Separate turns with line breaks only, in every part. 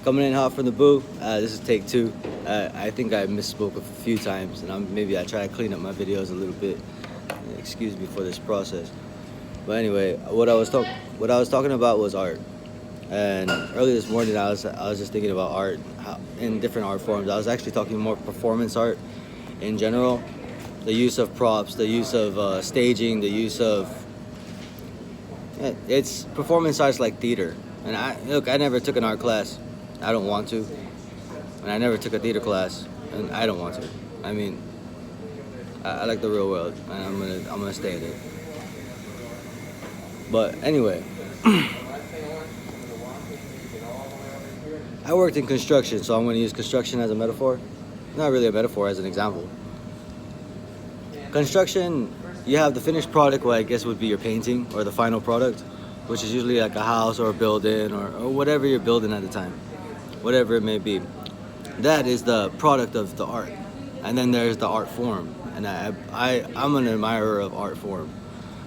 Coming in hot from the booth. This is take two. I think I misspoke a few times, and maybe I try to clean up my videos a little bit. Excuse me for this process. But anyway, what I was talking about was art. And early this morning, I was just thinking about art in different art forms. I was actually talking more performance art in general, the use of props, the use of staging, the use of it's performance art's like theater. And I never took an art class. I don't want to. And I never took a theater class, and I don't want to. I mean, I like the real world, and I'm gonna stay in it. But anyway, I worked in construction, so I'm gonna use construction as a metaphor. Not really a metaphor, as an example. Construction, you have the finished product, what I guess would be your painting or the final product, which is usually like a house or a building or whatever you're building at the time, whatever it may be. That is the product of the art. And then there's the art form. And I'm an admirer of art form.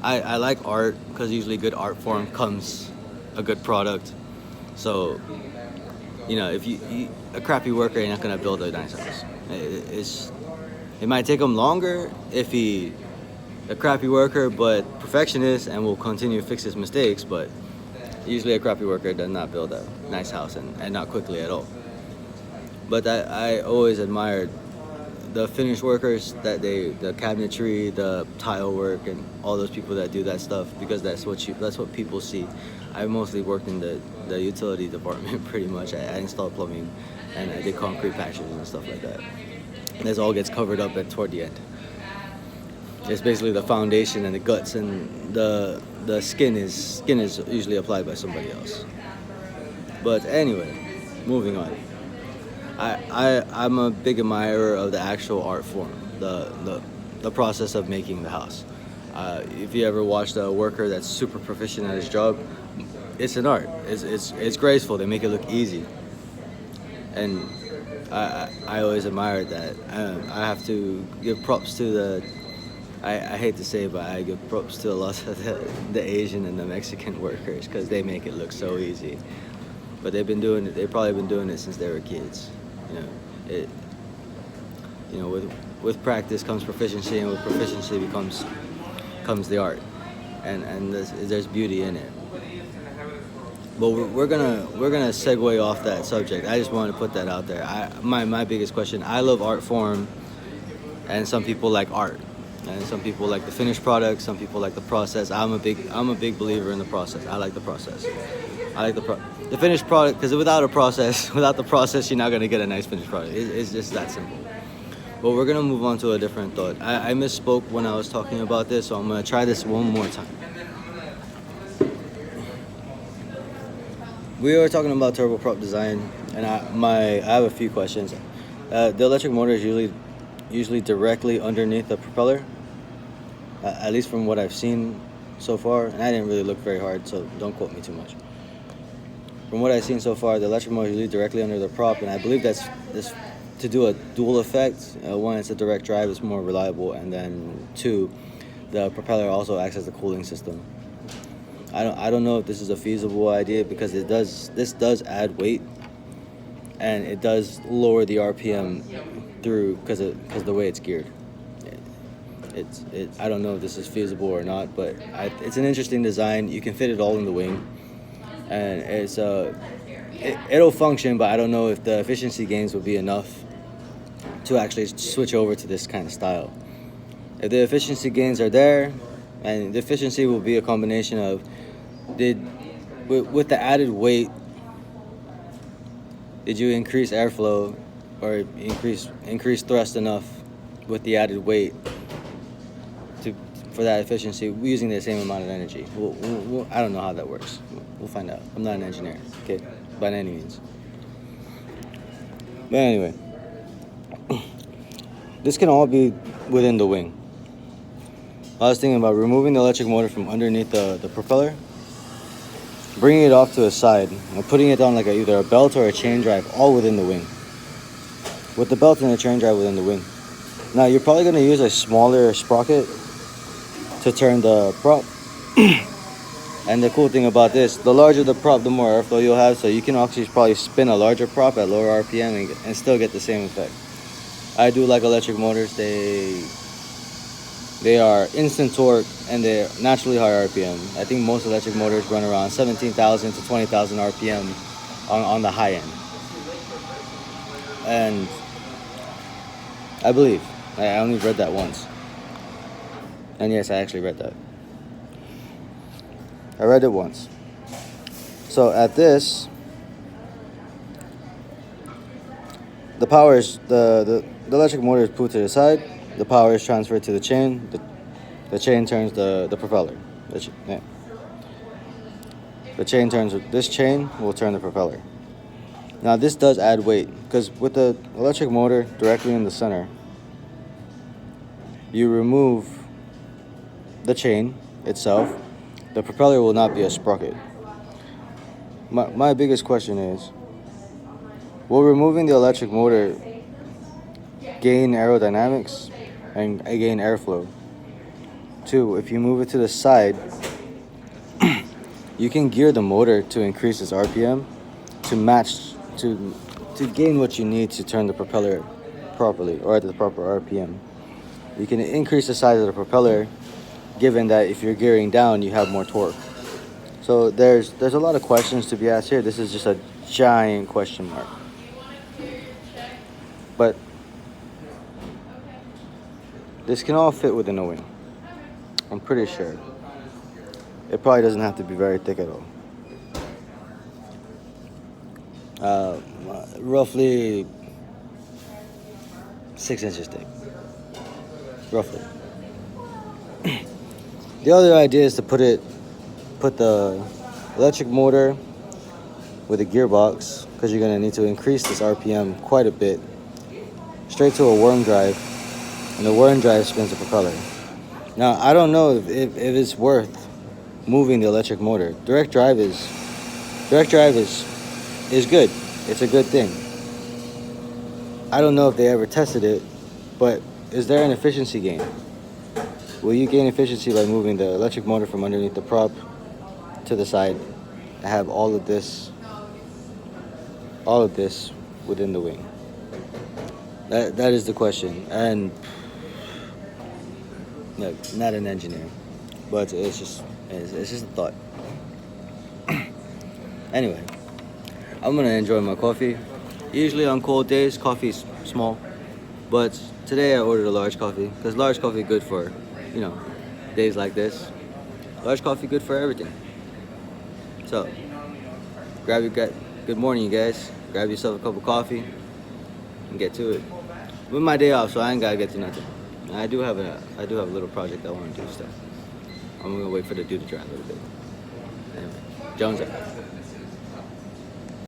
I like art because usually good art form comes a good product. So, if a crappy worker ain't not gonna build a nice house. It might take him longer if he a crappy worker, but perfectionist and will continue to fix his mistakes. But usually a crappy worker does not build a nice house and not quickly at all. But I always admired the finished workers the cabinetry, the tile work, and all those people that do that stuff because that's what people see. I mostly worked in the utility department pretty much. I installed plumbing and I did concrete patches and stuff like that. And this all gets covered up toward the end. It's basically the foundation and the guts, and the skin is usually applied by somebody else. But anyway, moving on. I'm a big admirer of the actual art form, the process of making the house. If you ever watched a worker that's super proficient at his job, it's an art. It's graceful. They make it look easy, and I always admired that. I have to give props to I hate to say it, but I give props to a lot of the Asian and the Mexican workers because they make it look so easy. But they've probably been doing it since they were kids. With practice comes proficiency, and with proficiency comes the art, and there's beauty in it. But we're gonna segue off that subject. I just wanted to put that out there. My biggest question. I love art form, and some people like art, and some people like the finished product. Some people like the process. I'm a big believer in the process. I like the process. I like the finished product because without the process, you're not gonna get a nice finished product. It's just that simple. But we're gonna move on to a different thought. I misspoke when I was talking about this, so I'm gonna try this one more time. We were talking about turboprop design, and I have a few questions. The electric motor is usually directly underneath the propeller, at least from what I've seen so far. And I didn't really look very hard, so don't quote me too much. From what I've seen so far, the electric motor is usually directly under the prop, and I believe that's to do a dual effect. One, it's a direct drive, it's more reliable, and then two, the propeller also acts as a cooling system. I don't know if this is a feasible idea because this does add weight, and it does lower the RPM through because the way it's geared. I don't know if this is feasible or not, but it's an interesting design. You can fit it all in the wing, and it'll function, but I don't know if the efficiency gains will be enough to actually switch over to this kind of style. If the efficiency gains are there, and the efficiency will be a combination of with the added weight, did you increase airflow or increase thrust enough with the added weight for that efficiency using the same amount of energy? I don't know how that works. We'll find out. I'm not an engineer, okay, by any means. But anyway, this can all be within the wing. I was thinking about removing the electric motor from underneath the propeller, bringing it off to a side, and putting it on like either a belt or a chain drive, all within the wing. With the belt and the chain drive within the wing. Now you're probably going to use a smaller sprocket to turn the prop. And the cool thing about this, the larger the prop, the more airflow you'll have. So you can actually probably spin a larger prop at lower RPM and still get the same effect. I do like electric motors. They are instant torque and they're naturally high RPM. I think most electric motors run around 17,000 to 20,000 RPM on the high end. And I believe, I only read that once. And yes, I actually read that. I read it once. So at this, the power is, the electric motor is put to the side. The power is transferred to the chain. The chain turns the propeller. The chain turns, this chain will turn the propeller. Now this does add weight because with the electric motor directly in the center, you remove the chain itself, the propeller will not be a sprocket. My biggest question is, will removing the electric motor gain aerodynamics and gain airflow? Two, if you move it to the side, you can gear the motor to increase its RPM to match, to gain what you need to turn the propeller properly or at the proper RPM. You can increase the size of the propeller given that if you're gearing down, you have more torque. So there's a lot of questions to be asked here. This is just a giant question mark. But this can all fit within a wing. I'm pretty sure. It probably doesn't have to be very thick at all. Roughly 6 inches thick. Roughly. The other idea is to put the electric motor with a gearbox, because you're going to need to increase this RPM quite a bit, straight to a worm drive, and the worm drive spins the propeller. Now, I don't know if it's worth moving the electric motor. Direct drive is good. It's a good thing. I don't know if they ever tested it, but is there an efficiency gain? Will you gain efficiency by moving the electric motor from underneath the prop to the side and have all of this within the wing? That is the question. And no, not an engineer, but it's just a thought. Anyway, I'm gonna enjoy my coffee. Usually on cold days, coffee's small, but today I ordered a large coffee because large coffee is good for, days like this. Large coffee good for everything. So, good morning, you guys. Grab yourself a cup of coffee and get to it. With my day off, so I ain't gotta get to nothing. I do have a little project I want to do stuff. I'm gonna wait for the dude to drive a little bit. Anyway, Jones out.